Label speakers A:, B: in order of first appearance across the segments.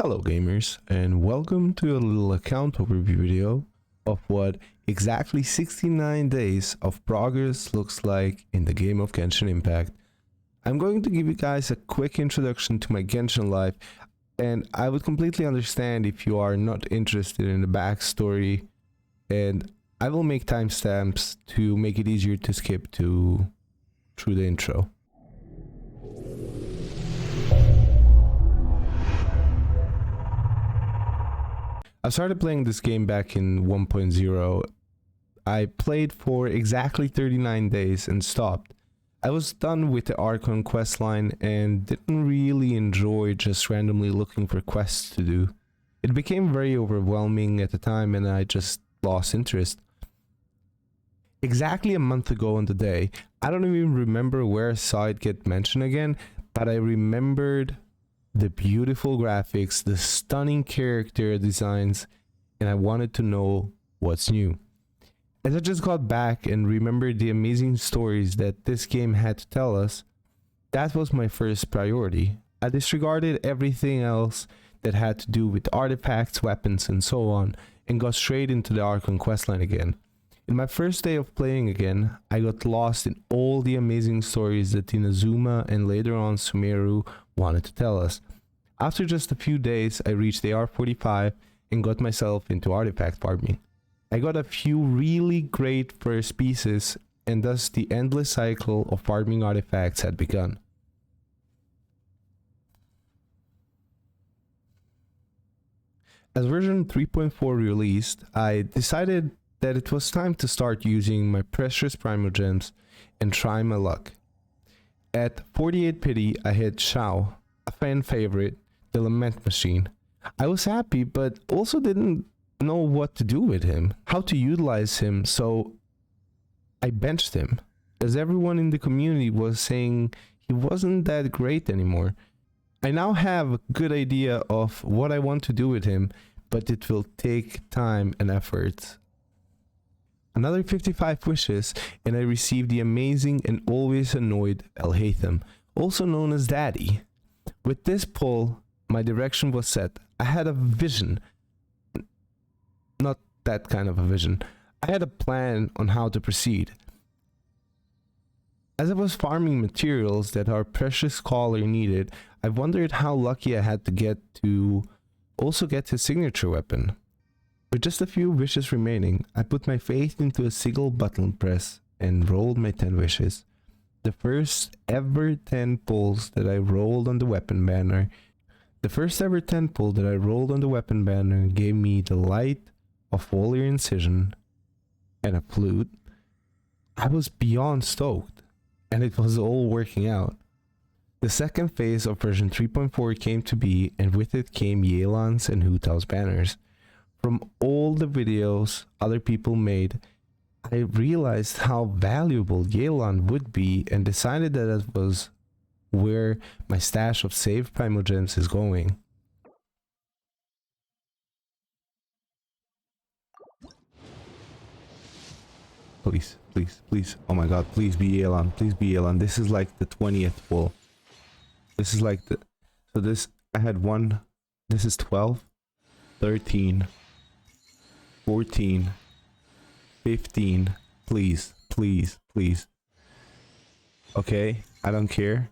A: Hello gamers, and welcome to a little account overview video of what exactly 69 days of progress looks like in the game of Genshin Impact. I'm going to give you guys a quick introduction to my Genshin life, and I would completely understand if you are not interested in the backstory, and I will make timestamps to make it easier to skip through the intro. I started playing this game back in 1.0. I played for exactly 39 days and stopped. I was done with the Archon questline and didn't really enjoy just randomly looking for quests to do. It became very overwhelming at the time and I just lost interest. Exactly a month ago on the day, I don't even remember where I saw it get mentioned again, but I remembered the beautiful graphics, the stunning character designs, and I wanted to know what's new. As I just got back and remembered the amazing stories that this game had to tell us, that was my first priority. I disregarded everything else that had to do with artifacts, weapons, and so on, and got straight into the Archon questline again. In my first day of playing again, I got lost in all the amazing stories that Inazuma and later on Sumeru wanted to tell us. After just a few days, I reached AR45 and got myself into artifact farming. I got a few really great first pieces, and thus the endless cycle of farming artifacts had begun. As version 3.4 released, I decided that it was time to start using my precious primal gems and try my luck. At 48 pity, I hit Shao, a fan favorite, the Lament Machine. I was happy, but also didn't know what to do with him, how to utilize him, so I benched him, as everyone in the community was saying he wasn't that great anymore. I now have a good idea of what I want to do with him, but it will take time and effort. Another 55 wishes, and I received the amazing and always annoyed alhaitham, also known as Daddy. With this pull, my direction was set. I had a vision. Not that kind of a vision. I had a plan on how to proceed. As I was farming materials that our precious scholar needed, I wondered how lucky I had to also get his signature weapon. With just a few wishes remaining, I put my faith into a single button press and rolled my 10 wishes. The first ever 10 pulls that I rolled on the weapon banner. The first ever 10 pull that I rolled on the weapon banner gave me the light of foliar incision and a flute. I was beyond stoked, and it was all working out. The second phase of version 3.4 came to be, and with it came Yelan's and Hu Tao's banners. From all the videos other people made, I realized how valuable Yelan would be and decided that that was where my stash of saved primal gems is going. Please, please, please. Oh my god, please be Yelan. Please be Yelan. This is like the 20th pull. This is like the... So this... I had one... This is 12, 13, 14, 15. Please, please, please. Okay, I don't care.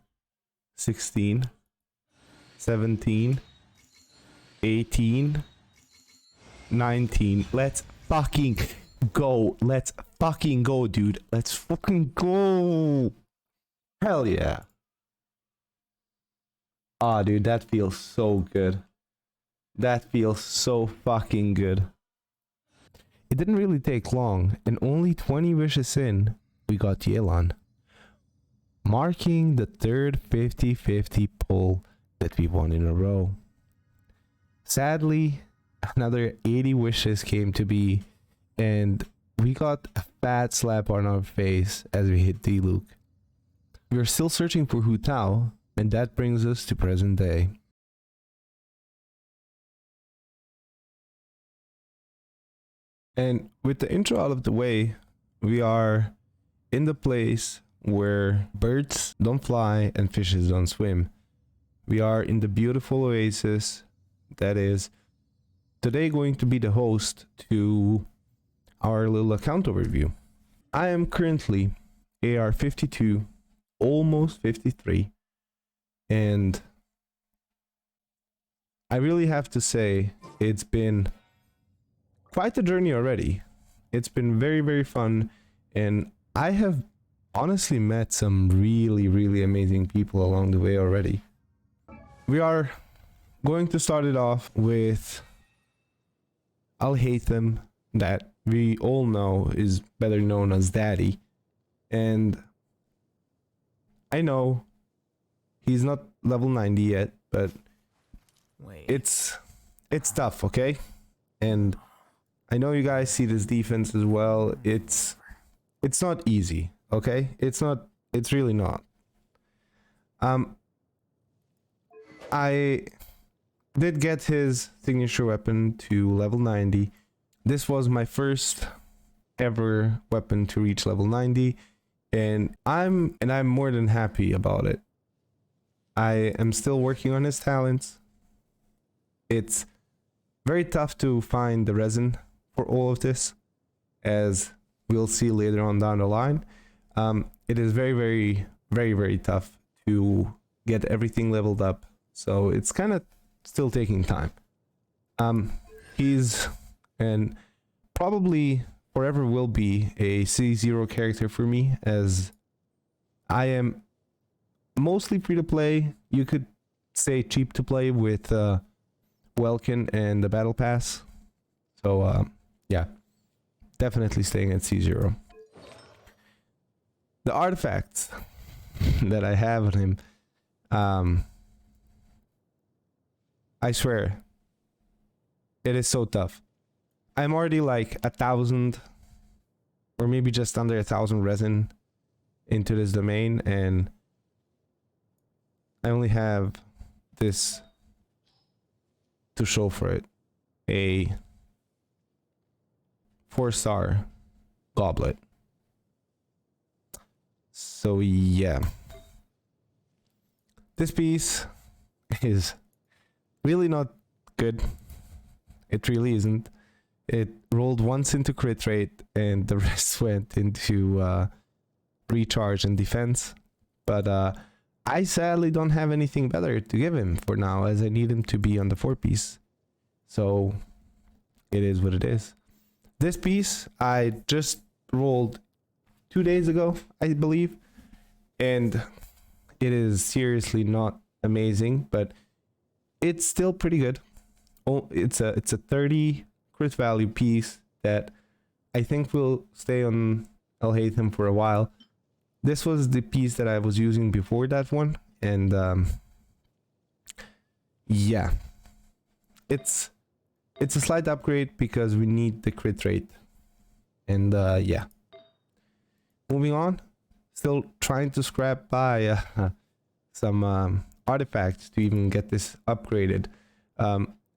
A: 16, 17, 18, 19. Let's fucking go. Let's fucking go, dude. Let's fucking go. Hell yeah. Ah, dude, that feels so good. That feels so fucking good. It didn't really take long, and only 20 wishes in, we got Yelan, marking the third 50-50 pull that we won in a row. Sadly, another 80 wishes came to be, and we got a fat slap on our face as we hit D-Luke. We are still searching for Hu Tao, and that brings us to present day. And with the intro out of the way, we are in the place where birds don't fly and fishes don't swim. We are in the beautiful oasis that is today going to be the host to our little account overview. I am currently AR 52, almost 53, and I really have to say it's been quite a journey already. It's been very, very fun, and I have honestly met some really, really amazing people along the way already. We are going to start it off with alhaitham, that we all know is better known as Daddy. And I know he's not level 90 yet, but it's tough, okay? And I know you guys see this defense as well. It's not easy, okay? It's really not. I did get his signature weapon to level 90. This was my first ever weapon to reach level 90, and I'm more than happy about it. I am still working on his talents. It's very tough to find the resin for all of this, as we'll see later on down the line. It is very, very, very, very tough to get everything leveled up, so it's kind of still taking time. He's and probably forever will be a C0 character for me, as I am mostly free to play. You could say cheap to play with Welkin and the Battle Pass. So yeah, definitely staying at C0. The artifacts that I have on him, I swear, it is so tough. I'm already like 1,000 or maybe just under 1,000 resin into this domain, and I only have this to show for it. A 4-star goblet. So yeah. This piece is really not good. It really isn't. It rolled once into crit rate, and the rest went into recharge and defense. But I sadly don't have anything better to give him for now, as I need him to be on the 4-piece. So it is what it is. This piece I just rolled 2 days ago, I believe, and it is seriously not amazing, but it's still pretty good. Oh, it's a 30 crit value piece that I think will stay on alhaitham for a while. This was the piece that I was using before that one, and yeah, it's a slight upgrade because we need the crit rate. And yeah, moving on, still trying to scrap by some artifacts to even get this upgraded.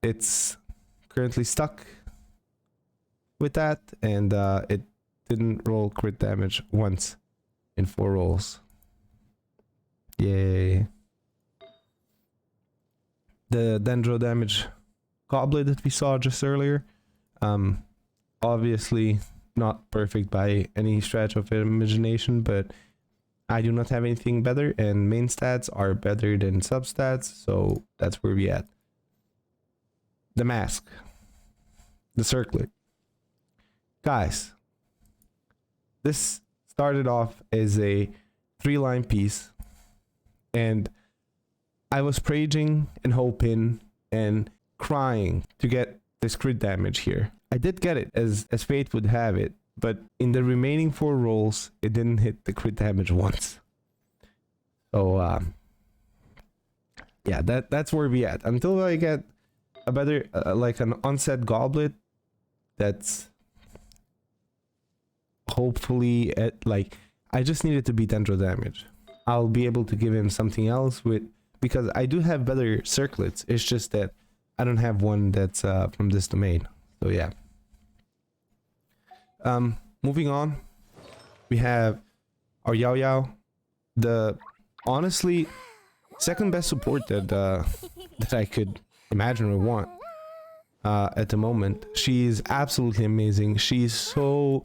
A: It's currently stuck with that, and it didn't roll crit damage once in 4 rolls. Yay. The dendro damage goblet that we saw just earlier, obviously not perfect by any stretch of imagination, but I do not have anything better, and main stats are better than substats, so that's where we at. The mask, the circlet. Guys, this started off as a 3-line piece, and I was praying and hoping and crying to get this crit damage here. I did get it, as fate would have it, but in the remaining 4 rolls, it didn't hit the crit damage once. So yeah, that's where we at. Until I get a better, like an onset goblet that's hopefully at, like, I just need it to be dendro damage. I'll be able to give him something else with, because I do have better circlets. It's just that I don't have one that's from this domain. So yeah. Moving on, we have our Yao Yao, the honestly second best support that that I could imaginary one at the moment. She's absolutely amazing. She's so,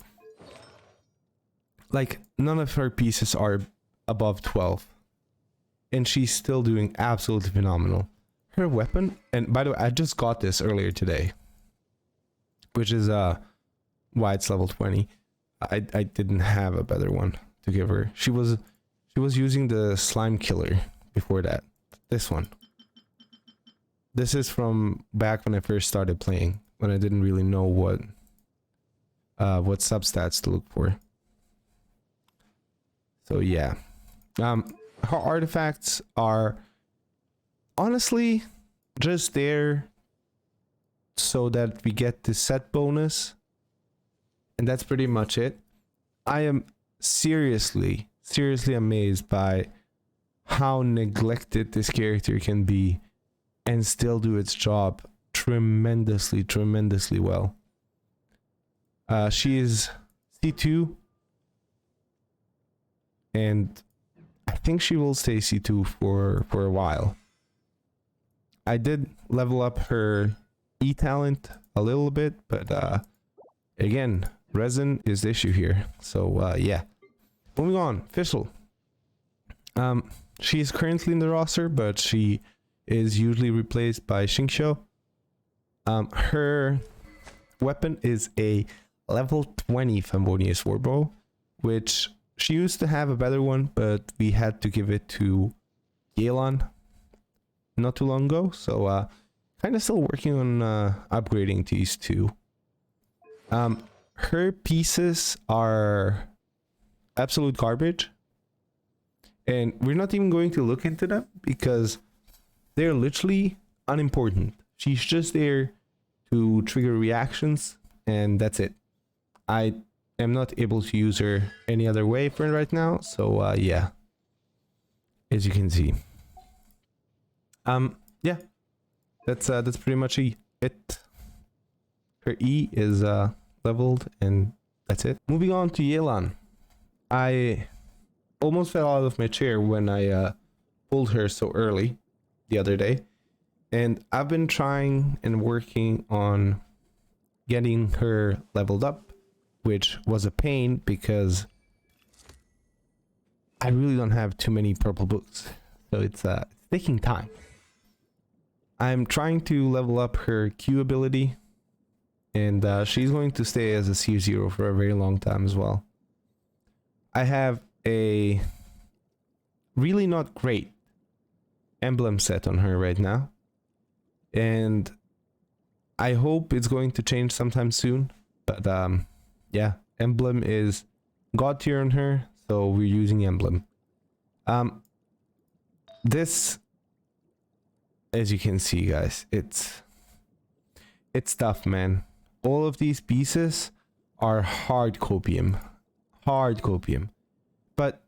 A: like, none of her pieces are above 12, and she's still doing absolutely phenomenal. Her weapon, and by the way, I just got this earlier today, which is why it's level 20. I didn't have a better one to give her. She was using the slime killer before that. This one. This is from back when I first started playing, when I didn't really know what substats to look for. So yeah. Her artifacts are honestly just there so that we get the set bonus, and that's pretty much it. I am seriously amazed by how neglected this character can be and still do its job tremendously well. She is C2, and I think she will stay C2 for a while. I did level up her E talent a little bit, but again, resin is the issue here. So yeah. Moving on, Fischl. She is currently in the roster, but she is usually replaced by Xingqiu. Her weapon is a level 20 Fambonius Warbow, which she used to have a better one, but we had to give it to Yelan not too long ago. So kind of still working on upgrading these two. Her pieces are absolute garbage, and we're not even going to look into them because they're literally unimportant. She's just there to trigger reactions, and that's it. I am not able to use her any other way for right now, so yeah, as you can see. Yeah, that's pretty much it. Her E is leveled, and that's it. Moving on to Yelan. I almost fell out of my chair when I pulled her so early the other day, and I've been trying and working on getting her leveled up, which was a pain because I really don't have too many purple books, so it's taking time. I'm trying to level up her Q ability, and she's going to stay as a C0 for a very long time as well. I have a really not great emblem set on her right now, and I hope it's going to change sometime soon. But yeah, emblem is god tier on her, so we're using emblem. This, as you can see, guys, it's tough, man. All of these pieces are hard copium, but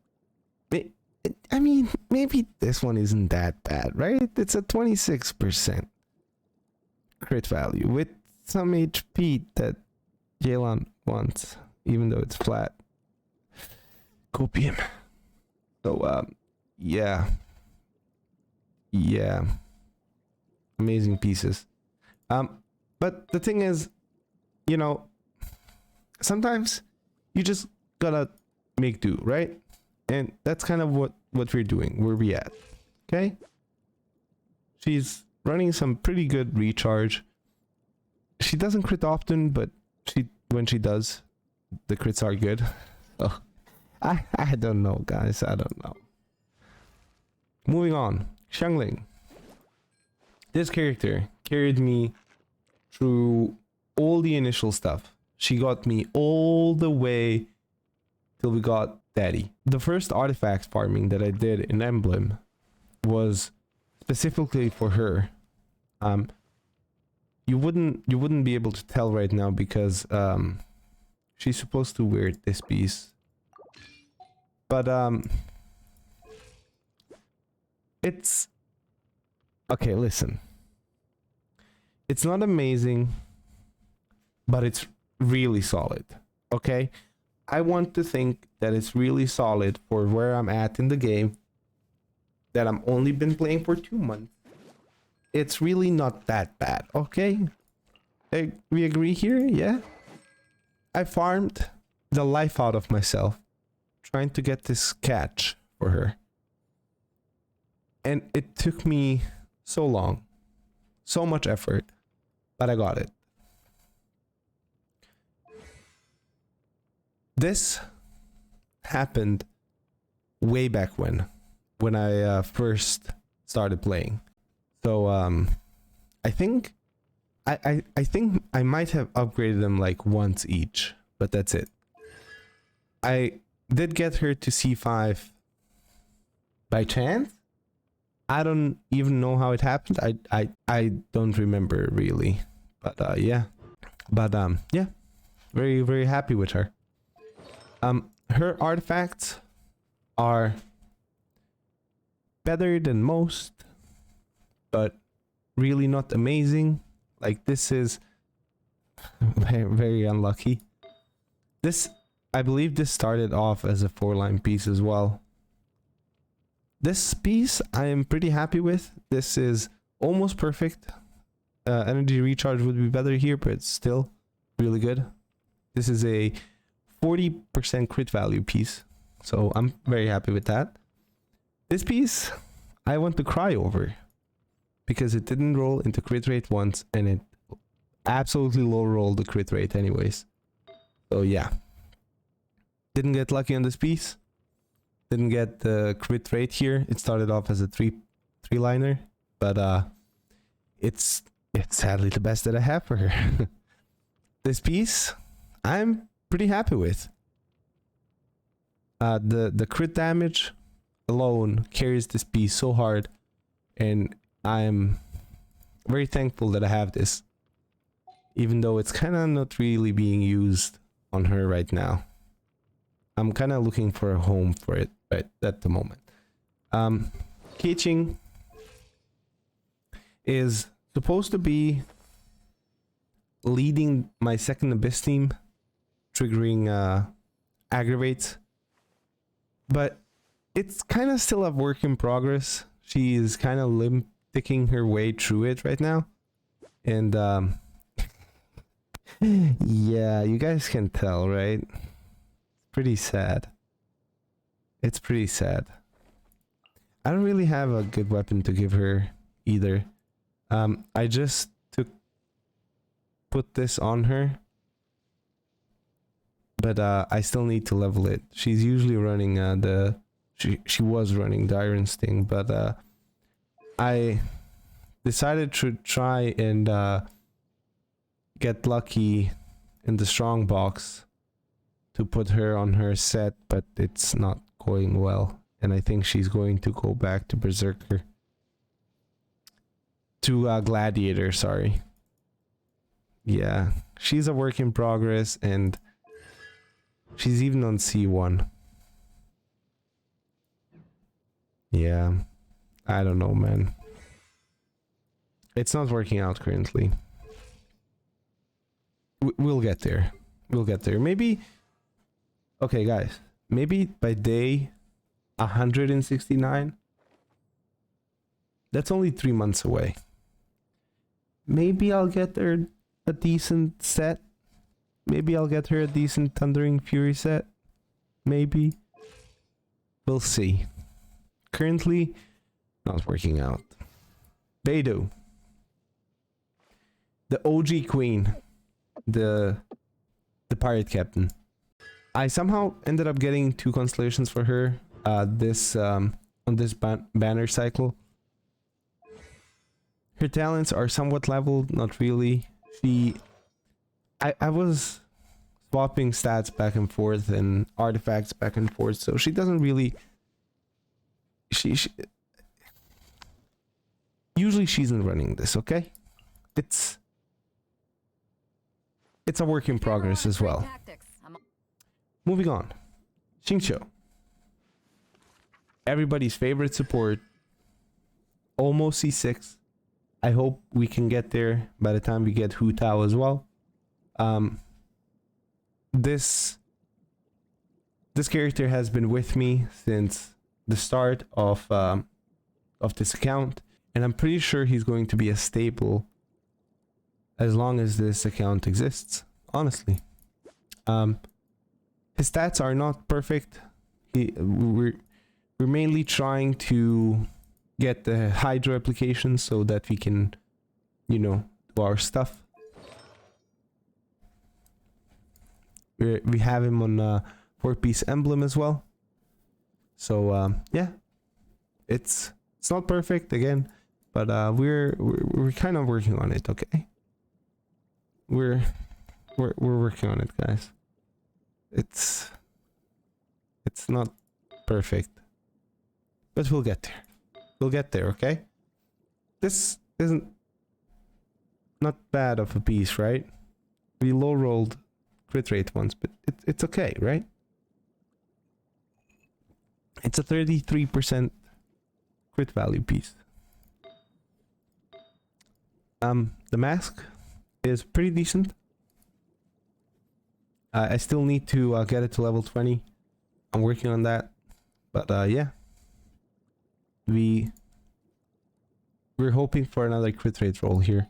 A: I mean, maybe this one isn't that bad, right? It's a 26% crit value with some HP that Yelan wants, even though it's flat. Copium. So, yeah. Amazing pieces. But the thing is, you know, sometimes you just gotta make do, right? And that's kind of what we're doing, where we at. Okay? She's running some pretty good recharge. She doesn't crit often, but when she does, the crits are good. Oh, I don't know, guys. I don't know. Moving on. Xiangling. This character carried me through all the initial stuff. She got me all the way till we got Daddy. The first artifact farming that I did in Emblem was specifically for her. You wouldn't be able to tell right now because she's supposed to wear this piece. But it's okay, listen. It's not amazing, but it's really solid. Okay? I want to think that it's really solid for where I'm at in the game, that I'm only been playing for 2 months. it's really not that bad, okay? We agree here, yeah? I farmed the life out of myself trying to get this catch for her. And it took me so long, so much effort, but I got it. This happened way back when I first started playing. So I think I think I might have upgraded them like once each, but that's it. I did get her to C5 by chance. I don't even know how it happened. I don't remember really. But yeah. But yeah. Very, very happy with her. Her artifacts are better than most, but really not amazing. Like this is very, very unlucky. This, I believe this started off as a 4-line piece as well. This piece I am pretty happy with. This is almost perfect. Energy recharge would be better here, but it's still really good. This is a 40% crit value piece, so I'm very happy with that. This piece I want to cry over because it didn't roll into crit rate once, and it absolutely low rolled the crit rate anyways. So yeah, didn't get lucky on this piece. Didn't get the crit rate here. It started off as a three-liner, but it's sadly the best that I have for her. This piece I'm pretty happy with. The crit damage alone carries this piece so hard, and I'm very thankful that I have this, even though it's kind of not really being used on her right now. I'm kind of looking for a home for it right at the moment. Keeching is supposed to be leading my second Abyss team, triggering aggravates, but it's kind of still a work in progress. She is kind of limp-ticking her way through it right now, and yeah, you guys can tell, right? Pretty sad. It's pretty sad. I don't really have a good weapon to give her either. I just put this on her, but I still need to level it. She's usually running she was running the Iron Sting, but I decided to try and get lucky in the strong box to put her on her set, but it's not going well, and I think she's going to go back to Berserker. To Gladiator, sorry. Yeah, she's a work in progress, and she's even on C1. Yeah, I don't know, man. It's not working out currently. We'll get there. We'll get there. Maybe... Okay, guys. Maybe by day 169. That's only 3 months away. Maybe I'll get her a decent set. Maybe I'll get her a decent Thundering Fury set. Maybe. We'll see. Currently, not working out. Beidou. The OG queen. The pirate captain. I somehow ended up getting 2 constellations for her on this banner cycle. Her talents are somewhat leveled, not really. I was swapping stats back and forth and artifacts back and forth, so she doesn't really... Usually she's not running this, okay? It's a work in progress as well. Moving on. Xingqiu. Everybody's favorite support. Almost C6. I hope we can get there by the time we get Hu Tao as well. This character has been with me since the start of this account, And I'm pretty sure he's going to be a staple as long as this account exists, honestly. His stats are not perfect. We're mainly trying to get the Hydro application so that we can, you know, do our stuff. We have him on 4-piece emblem as well. So yeah, it's not perfect again, but we're kind of working on it. Okay, we're working on it, guys. It's not perfect, but we'll get there. We'll get there, okay? This isn't not bad of a piece, right? We low rolled crit rate once, but it's okay, right? It's a 33% crit value piece. The mask is pretty decent. I still need to get it to level 20. I'm working on that, but yeah, we're hoping for another crit rate roll here.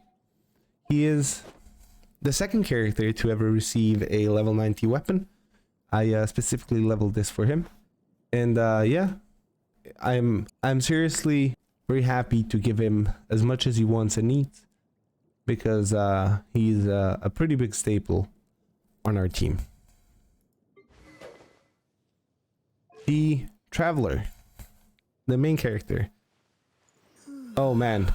A: He is the second character to ever receive a level 90 weapon. I specifically leveled this for him, and yeah, I'm seriously very happy to give him as much as he wants and needs, because he's a pretty big staple on our team. The Traveler, the main character. Oh man,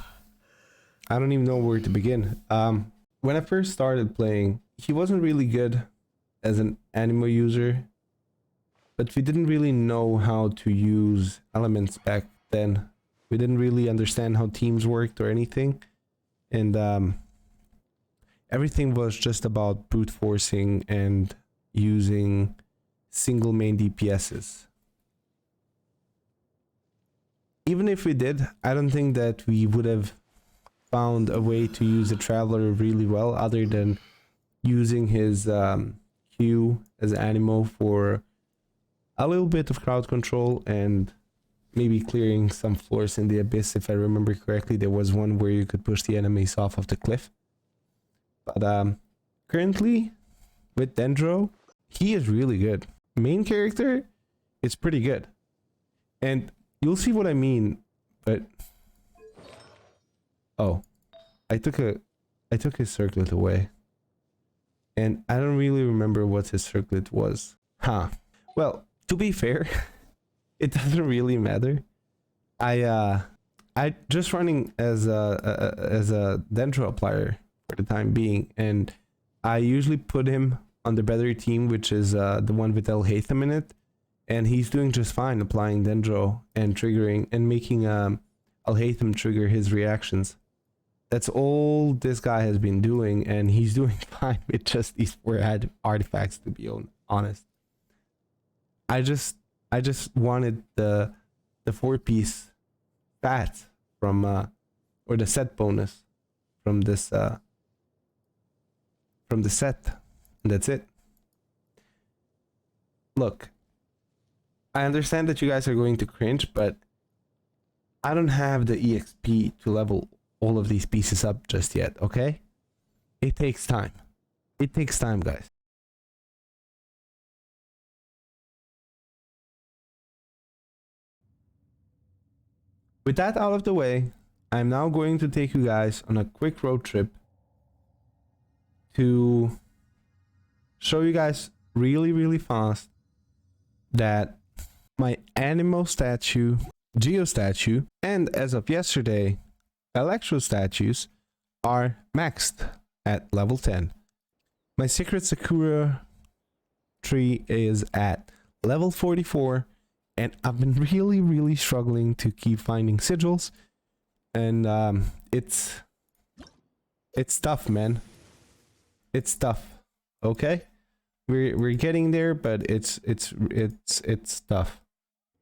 A: I don't even know where to begin. When I first started playing, he wasn't really good as an animo user, but we didn't really know how to use elements back then. We didn't really understand how teams worked or anything, and everything was just about brute forcing and using single main DPSs. Even if we did, I don't think that we would have found a way to use the Traveler really well, other than using his Q as animo for a little bit of crowd control and maybe clearing some floors in the abyss. If I remember correctly, there was one where you could push the enemies off of the cliff. But currently with Dendro, he is really good. Main character is pretty good, and you'll see what I mean. But oh, I took his circlet away, and I don't really remember what his circlet was. Huh. Well, to be fair, it doesn't really matter. I just running as a Dendro applier for the time being, and I usually put him on the better team, which is the one with alhaitham in it, and he's doing just fine applying Dendro and triggering and making alhaitham trigger his reactions. That's all this guy has been doing, and he's doing fine with just these 4 artifacts, to be honest. I just wanted the 4-piece stats from or the set bonus from this from the set, and that's it. Look, I understand that you guys are going to cringe, but I don't have the EXP to level all of these pieces up just yet, okay? It takes time. It takes time, guys. With that out of the way, I'm now going to take you guys on a quick road trip to show you guys really fast that my Animo statue, Geo statue, and as of yesterday, Electro statues are maxed at level 10. My Secret Sakura tree is at level 44, and I've been really struggling to keep finding sigils, and it's tough, man. It's tough. Okay, we're getting there, but it's tough.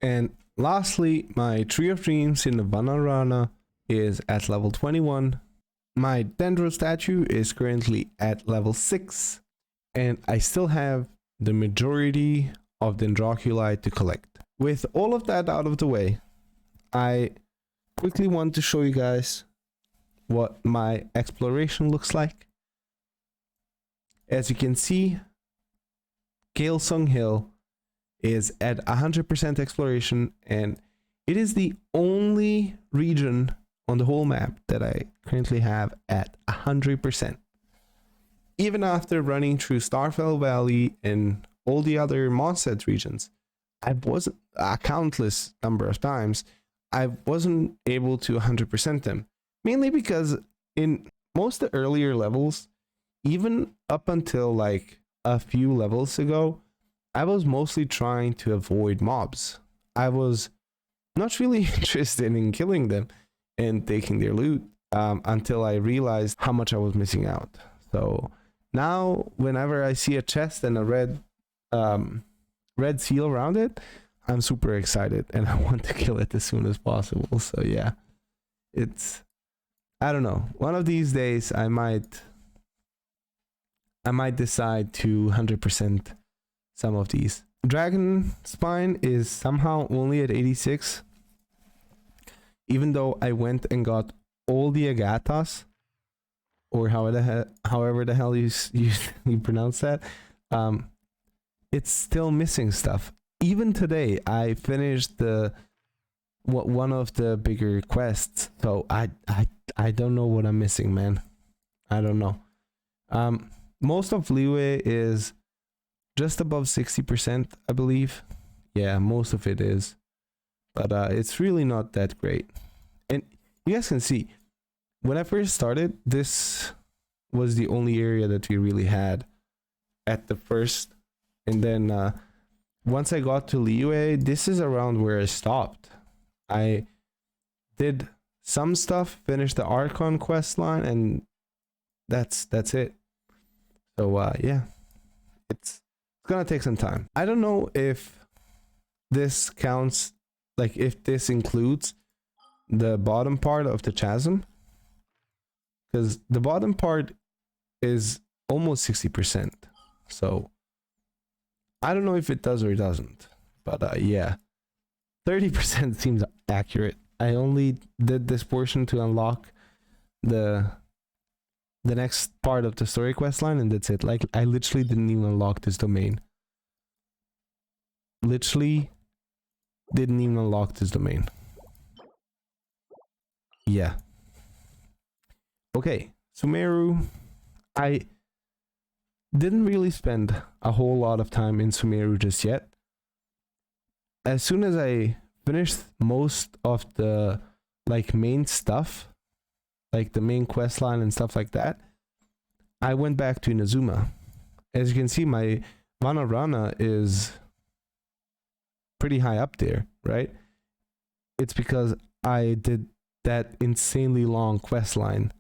A: And lastly, my Tree of Dreams in the Vanarana is at level 21. My Dendro statue is currently at level 6, and I still have the majority of Dendroculi to collect. With all of that out of the way, I quickly want to show you guys what my exploration looks like. As you can see, Kailsung Hill is at 100% exploration, and it is the only region on the whole map that I currently have at 100%. Even after running through Starfell Valley and all the other Mondstadt regions, I wasn't a countless number of times, I wasn't able to 100% them. Mainly because in most of the earlier levels, even up until like a few levels ago, I was mostly trying to avoid mobs. I was not really interested in killing them and taking their loot until I realized how much I was missing out. So now whenever I see a chest and a red seal around it, I'm super excited and I want to kill it as soon as possible. So yeah, it's, I don't know, one of these days I might decide to 100% some of these. Dragon Spine is somehow only at 86, even though I went and got all the agatas, or however the hell you pronounce that. It's still missing stuff. Even today, I finished one of the bigger quests, so I don't know what I'm missing, man. I don't know. Most of Liyue is just above 60%, I believe. Yeah, most of it is, but it's really not that great. And you guys can see, when I first started, this was the only area that we really had at the first, and then once I got to Liyue, this is around where I stopped. I did some stuff, finished the Archon quest line, and that's it. So yeah, it's gonna take some time. I don't know if this counts, like if this includes the bottom part of the chasm, because the bottom part is almost 60%. So I don't know if it does or it doesn't, but yeah, 30% seems accurate. I only did this portion to unlock the next part of the story quest line, and that's it. Like, I literally didn't even unlock this domain. Literally didn't even unlock this domain. Yeah. Okay, Sumeru. I didn't really spend a whole lot of time in Sumeru just yet. As soon as I finished most of the like main stuff, like the main quest line and stuff like that, I went back to Inazuma. As you can see, my Vanarana is pretty high up there, right? It's because I did that insanely long quest line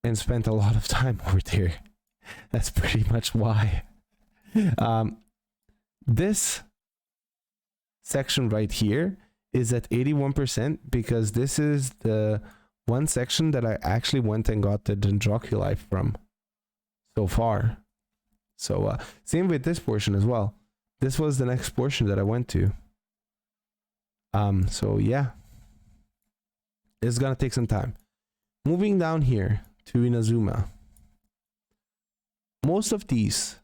A: and spent a lot of time over there. That's pretty much why. This section right here is at 81% because this is the one section that I actually went and got the Dendroculi from so far. So same with this portion as well. This was the next portion that I went to. So yeah, it's gonna take some time. Moving down here to Inazuma. Most of these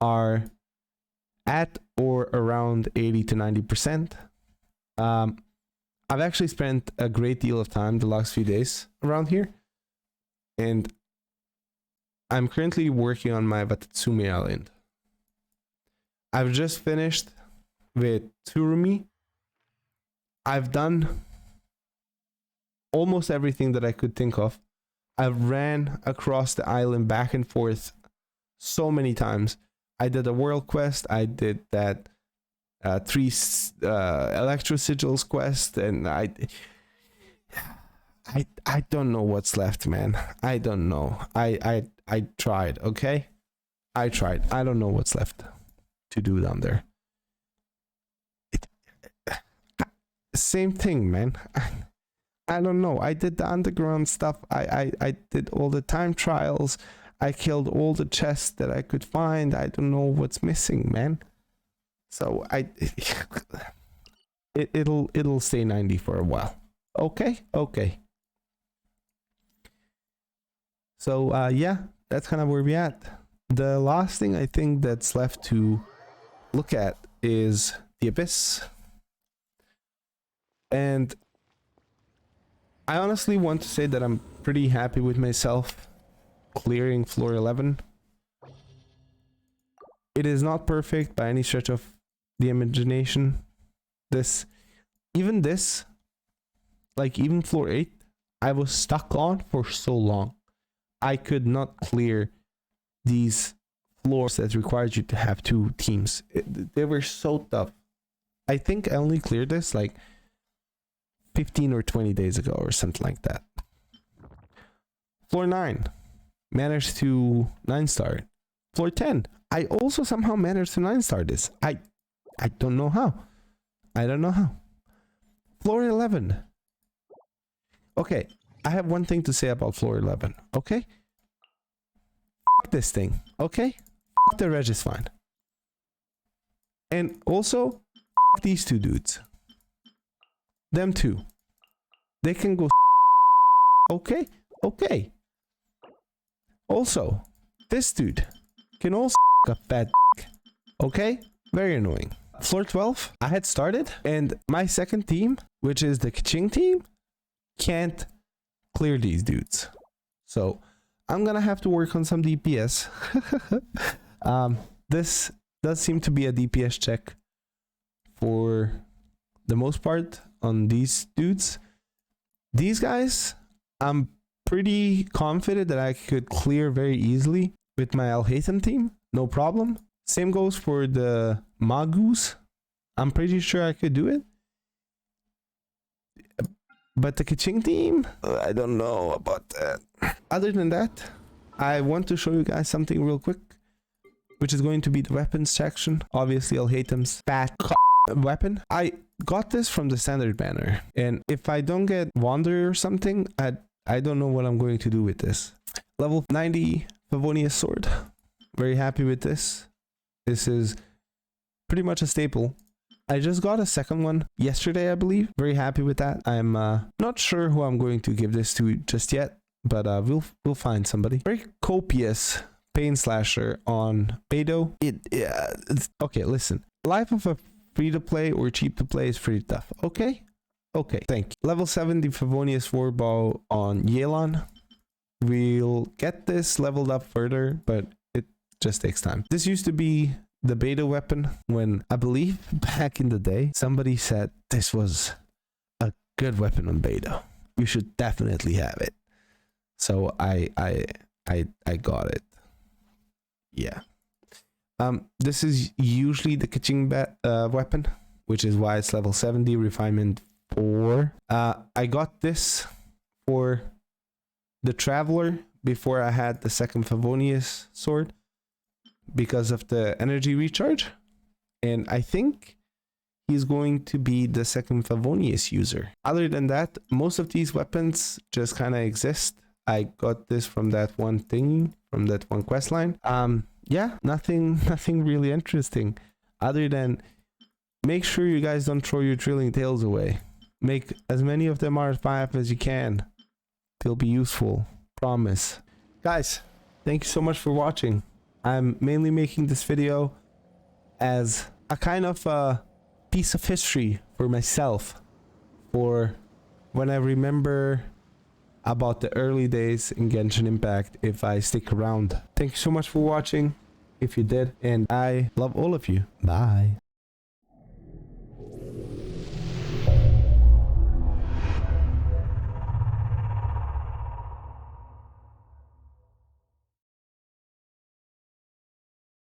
A: are at or around 80 to 90%. I've actually spent a great deal of time the last few days around here, and I'm currently working on my Watatsumi Island. I've just finished with Tsurumi. I've done almost everything that I could think of. I've ran across the island back and forth so many times. I did a world quest. I did that 3 electro sigils quest, and I don't know what's left, man. I don't know. I tried, okay? I tried. I don't know what's left to do down there. Same thing, man. I don't know. I did the underground stuff. I did all the time trials. I killed all the chests that I could find. I don't know what's missing, man. So it'll stay 90 for a while. Okay, okay. So yeah, that's kind of where we're at. The last thing I think that's left to look at is the abyss. And I honestly want to say that I'm pretty happy with myself clearing floor 11. It is not perfect by any stretch of the imagination. Even this, like even floor 8, I was stuck on for so long. I could not clear these floors that required you to have 2 teams. They were so tough. I think I only cleared this like 15 or 20 days ago or something like that. Floor 9, managed to 9-star it. Floor 10, I also somehow managed to 9-star this. I don't know how. I don't know how. Floor 11. Okay, I have one thing to say about floor 11, okay? Fuck this thing, okay? Fuck the Regis fine. And also, fuck these 2 dudes. Them 2. They can go okay? Okay. Also, this dude can also a fat okay? Very annoying. Floor 12, I had started, and my second team, which is the Kaching team, can't clear these dudes. So I'm gonna have to work on some DPS. This does seem to be a DPS check for the most part on these dudes. These guys, I'm pretty confident that I could clear very easily with my alhaitham team, no problem. Same goes for the Magus. I'm pretty sure I could do it. But the Kaching team, I don't know about that. Other than that, I want to show you guys something real quick, which is going to be the weapons section. Obviously, alhaitham's fat weapon. I got this from the standard banner, and if I don't get Wanderer or something, I don't know what I'm going to do with this. Level 90 Favonius sword. Very happy with this. This is pretty much a staple. I just got a second one yesterday, I believe. Very happy with that. I'm not sure who I'm going to give this to just yet, but we'll find somebody. Very copious pain slasher on Beidou. Okay, listen. Life of a free-to-play or cheap-to-play is pretty tough. Okay? Okay, thank you. Level 70 Favonius Warbow on Yelan. We'll get this leveled up further, but it just takes time. This used to be the beta weapon when, I believe, back in the day, somebody said this was a good weapon on beta. You should definitely have it. So I got it. Yeah. This is usually the Kaching weapon, which is why it's level 70, refinement 4. I got this for the Traveler before I had the second Favonius sword because of the energy recharge. And I think he's going to be the second Favonius user. Other than that, most of these weapons just kind of exist. I got this from that one thing, from that one quest line. Yeah, nothing really interesting other than make sure you guys don't throw your drilling tails away. Make as many of them R5 as you can. They'll be useful, promise. Guys, thank you so much for watching. I'm mainly making this video as a kind of a piece of history for myself, for when I remember about the early days in Genshin Impact if I stick around. Thank you so much for watching, if you did, and I love all of you. Bye.